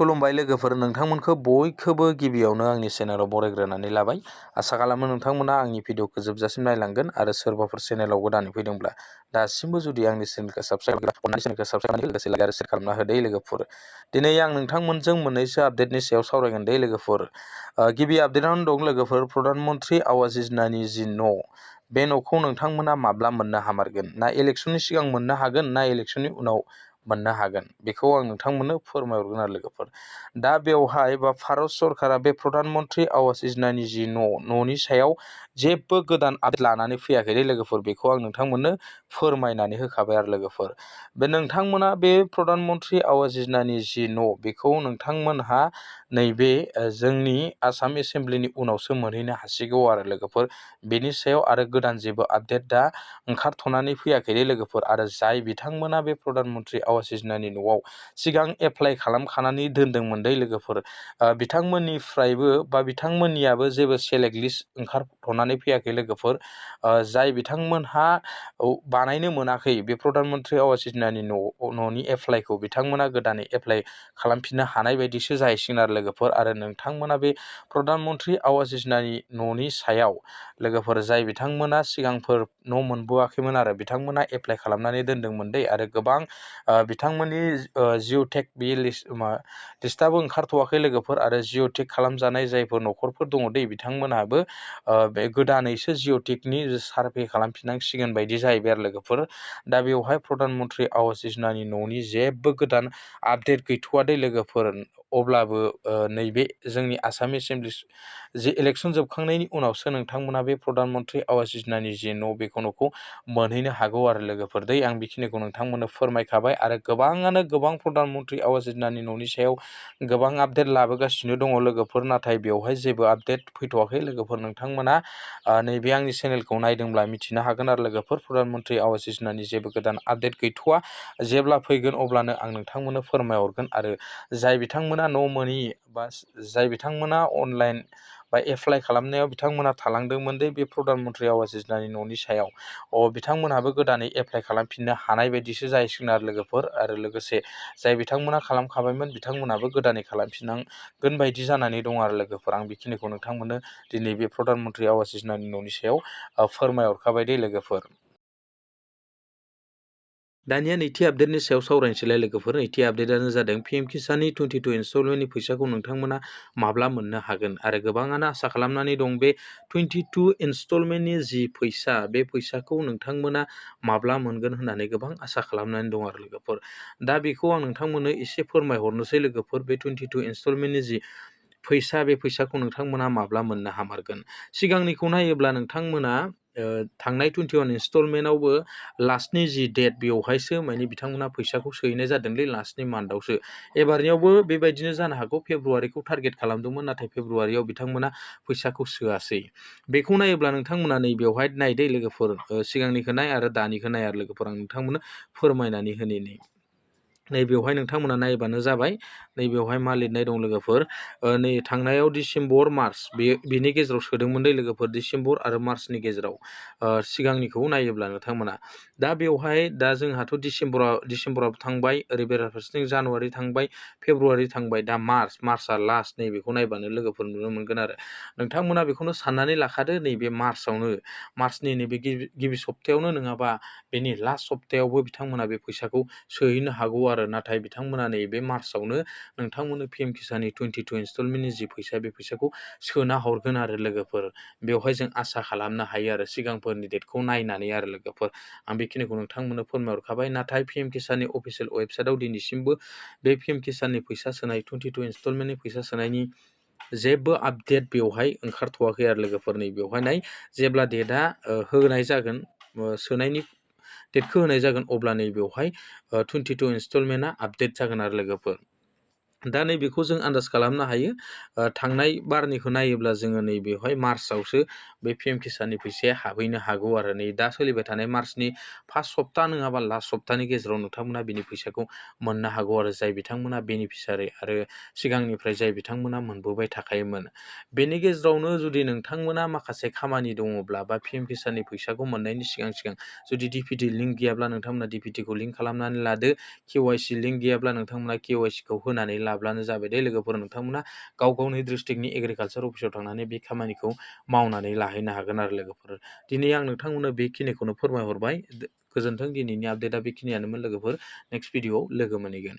खुलुमबाय लोगोफोर, नोंथांमोनखौ बयखौबो गिबियावनो आंनि चेनेलाव बरायग्रोनानै लाबाय। आसा खालामो नोंथांमोना आंनि भिडिअखौ जोबजासिम नायलांगोन आरो सोरबाफोर चेनेलाव गोदानै फैदोंब्ला दासिमबो जुदि आंनि चेनेलखौ साबस्क्राइब लोगोसे लाइक आरो शेयार खालामना होदो लोगोफोर। दिनै आं नोंथांमोनजों मोननैसो आपडेटनि सायाव सावरायगोन दे लोगोफोर। गिबि आपडेटआवनो दं लोगोफोर, प्रधान मन्त्रि आवास योजनानि जि न', बे न'खौ नोंथांमोना माब्ला मोननो हामारगोन? ना इलेक्सननि सिगां मोननो हागोन ना इलेक्सननि उनाव मोननो हागोन? बेखौ आं नोंथांमोननो फोरमायहरगोन आरो लोगोफोर। दा बेवहाय भारत सरकारा बे प्रधान मन्त्रि आवास योजनानि जि न'नि सायाव जेबो गोदान आपडेट लानानै फैयाखै दे लोगोफोर। बेखौ आं नोंथांमोननो फोरमायनानै होखाबाय आरो लोगोफोर। नोंथांमोना बे प्रधान मन्त्रि आवास योजनानि जि न', बेखौ नोंथांमोनहा नैबे जोंनि आसाम एसेम्ब्लिनि उनावसो मोनहैनो हासिगौ आरो लोगोफोर। बेनि सायाव आरो गोदान जेबो आपडेट दा ओंखारथ'नानै फैयाखै दे लोगोफोर। आरो जाय बिथांमोना बे प्रधान मन्त्रि आवास योजनानि न'आव सिगां एप्लाइ खालामखानानै दोनदोंमोन दे लोगोफोर, बिथांमोननिफ्रायबो बा बिथांमोननियाबो जेबो सेलेक्ट लिस्ट ओंखारथ'नानै फैयाखै लोगोफोर। जाय बिथांमोनहा बानायनो मोनाखै बे प्रधान मन्त्रि आवास योजनानि न'नि एप्लाइखौ, बिथांमोना गोदानै एप्लाइ खालामफिननो हानाय बायदिसो जाहैसिगोन आरो लोगोफोर। आरो नोंथांमोना बे प्रधान मन्त्रि आवास योजनानि न'नि सायाव लोगोफोर, जाय बिथांमोना सिगांफोर न' मोनबोआखैमोन आरो बिथांमोना एप्लाइ खालामनानै दोनदोंमोन दे, आरो गोबां बिथांमोननि जिअ'टेक बे लिस्टआबो ओंखारथ'वाखै लोगोफोर। आरो जिअ'टेक खालामजानाय जायफोर न'खरफोर दङ दे, बिथांमोनहाबो बे गोदानैसो जिअ'टेकनि सार्भे खालामफिननांसिगोन बायदि जाहैबाय आरो लोगोफोर। दा बेवहाय प्रधान मन्त्रि आवास योजनानि न'नि जेबो गोदान आपडेट गैथ'वा दे लोगोफोर। अब्लाबो नैबे जोंनि आसाम एसेम्ब्लि जि इलेक्सन जोबखांनायनि उनावसो नोंथांमोना बे प्रधान मन्त्रि आवास योजनानि जि न', बेखौ न'खौ मोनहैनो हागौ आरो लोगोफोर। दै आं बेखिनिखौ नोंथांमोननो फोरमायखाबाय। आरो गोबाङानो गोबां प्रधान मन्त्रि आवास योजनानि न'नि सायाव गोबां आपडेट लाबोगासिनो दङ लोगोफोर, नाथाय बेवहाय जेबो आपडेट फैथ'वाखै लोगोफोर। नोंथांमोना नैबे आंनि चेनेलखौ नायदोंब्ला मिथिनो हागोन आरो लोगोफोर। प्रधान मन्त्रि आवास योजनानि जेबो गोदान आपडेट गैथ'वा। जेब्ला फैगोन अब्लानो आं नोंथांमोननो फोरमायहरगोन। आरो जाय बिथांमोना न' मोनि बा जाय बिथांमोना अनलाइन बा एप्लाइ खालामनायाव बिथांमोना थालांदोंमोन दे बे प्रधान मन्त्रि आवास योजनानि न'नि सायाव, बिथांमोनहाबो गोदानै एप्लाइ खालामफिननो हानाय बायदिसो जाहैसिगोन आरो लोगोफोर। आरो लोगोसे जाय बिथांमोना खालामखाबायमोन, बिथांमोनाबो गोदानै खालामफिननांगोन बायदि जानानै दं आरो लोगोफोर। आं बेखिनिखौ नोंथांमोननो दिनै बे प्रधान मन्त्रि आवास योजनानि न'नि सायाव फोरमायहरखाबाय दे लोगोफोर। दानिया नैथि आपडेटनि सायाव सावरायनोसैलाय लोगोफोर। नैथि आपडेटआनो जादों पिएम किसाननि 22 इनस्टलमेन्टनि फैसाखौ नोंथांमोना माब्ला मोननो हागोन? आरो गोबाङानो आसा खालामनानै दं बे 22 इनस्टलमेन्टनि जि फैसा, बे फैसाखौ नोंथांमोना माब्ला मोनगोन होननानै गोबां आसा खालामनानै दं आरो लोगोफोर। दा बेखौ आं नोंथांमोननो एसे फोरमायहरनोसै लोगोफोर। बे 22 इनस्टलमेन्टनि जि फैसा, बे फैसाखौ नोंथांमोना माब्ला मोननो हामारगोन? सिगांनिखौ नायोब्ला नोंथांमोना थांनाय 21 इनस्टलमेन्टआवबो लास्टनि जि डेट, बेवहायसो माने बिथांमोना फैसाखौ सोहैनाय जादोंलै, लास्टनि मान्थआवसो। एबारनियावबो बेबायदिनो जानो हागौ। फेब्रुवारिखौ टारगेट खालामदोंमोन, नाथाय फेब्रुवारियाव बिथांमोना फैसाखौ सोआसै। बेखौ नायोब्ला नोंथांमोना नैबेवहाय नायदे लोगोफोर, सिगांनिखौ नाय आरो दानिखौ नाय आरो लोगोफोर। आं नोंथांमोननो फोरमायनानै होनि। नैबेवहाय नोंथांमोना नायबानो जाबाय। नैबेवहाय मा लिरनाय दं लोगोफोर, नै थांनायाव डिसेम्बर मार्च बेनि गेजेराव सोदोंमोन दे लोगोफोर। डिसेम्बर आरो मार्चनि गेजेराव सिगांनिखौ नायोब्ला नोंथांमोना। दा बेवहाय दा जोंहाथ' डिसेम्बराव थांबाय, ओरै बेराफारसेथिं जानुवारि थांबाय, फेब्रुवारि थांबाय, दा मार्चआ लास्ट। नैबेखौ नायबानो लोगोफोर नुनो मोनगोन आरो नोंथांमोना बेखौनो साननानै लाखादो, नैबे मार्चनि नैबे गिबि सप्तायावनो नङाबा बेनि लास्ट सप्तायावबो बिथांमोना बे फैसाखौ सोहैनो हागौ आरो। नाथाय बिथांमोना नैबे मार्चआवनो नोंथांमोननो पिएम किसाननि 22 इनस्टलमेन्टनि जि फैसा, बे फैसाखौ सोना हरगोन आरो लोगोफोर। बेवहाय जों आसा खालामनो हायो आरो सिगांफोरनि डेटखौ नायनानै आरो लोगोफोर। आं बेखिनिखौ नोंथांमोननो फोरमायहरखाबाय। नाथाय पिएम किसाननि अफिसियेल वेबसाइटआव दिनैसिमबो बे पिएम किसाननि फैसा सोनाय, 22 इनस्टलमेन्टनि फैसा सोनायनि जेबो आपडेट बेवहाय ओंखारथ'वाखै आरो लोगोफोर। नै बेवहाय नाय, जेब्ला डेटआ होनाय जागोन, सोनायनि डेटखौ होनाय जागोन, अब्ला नैबेवहाय 22 इनस्टलमेन्टआ आपडेट जागोन आरो लोगोफोर। दा नैबेखौ जों आन्दाज खालामनो हायो। थांनाय बारनिखौ नायोब्ला जोङो नैबेवहाय मार्चआवसो बे पिएम किसाननि फैसाया हाबहैनो हागौ आरो। नै दा सोलिबाय थानाय मार्चनि फार्स्ट सप्ता नङाबा लास्ट सप्तानि गेजेराव नोंथांमोना बेनि फैसाखौ मोननो हागौ आरो, जाय बिथांमोना बेनिफिसारि आरो सिगांनिफ्राय जाय बिथांमोना मोनबोबाय थाखायोमोन। बेनि गेजेरावनो जुदि नोंथांमोना माखासे खामानि दङब्ला, बा पिएम किसाननि फैसाखौ मोननायनि सिगां जुदि डिपिटि लिंक गैयाब्ला नोंथांमोना डिपिटिखौ लिंक खालामनानै लादो। केवाइसि लिंक गैयाब्ला नोंथांमोना केवाइसिखौ होनानै लाब्लानो जाबाय दे लोगोफोर। नोंथांमोना गाव गावनि डिस्ट्रिक्टनि एग्रिकालसार अफिसाव थांनानै बे खामानिखौ मावनानै लाहैनो हागोन आरो लोगोफोर। दिनै आं नोंथांमोननो बेखिनिखौनो फोरमायहरबाय। गोजोन्थों, दिनैनि आपडेटआ बेखिनियानोमोन लोगोफोर। नेक्स्ट भिडिअ'आव लोगो मोनहैगोन।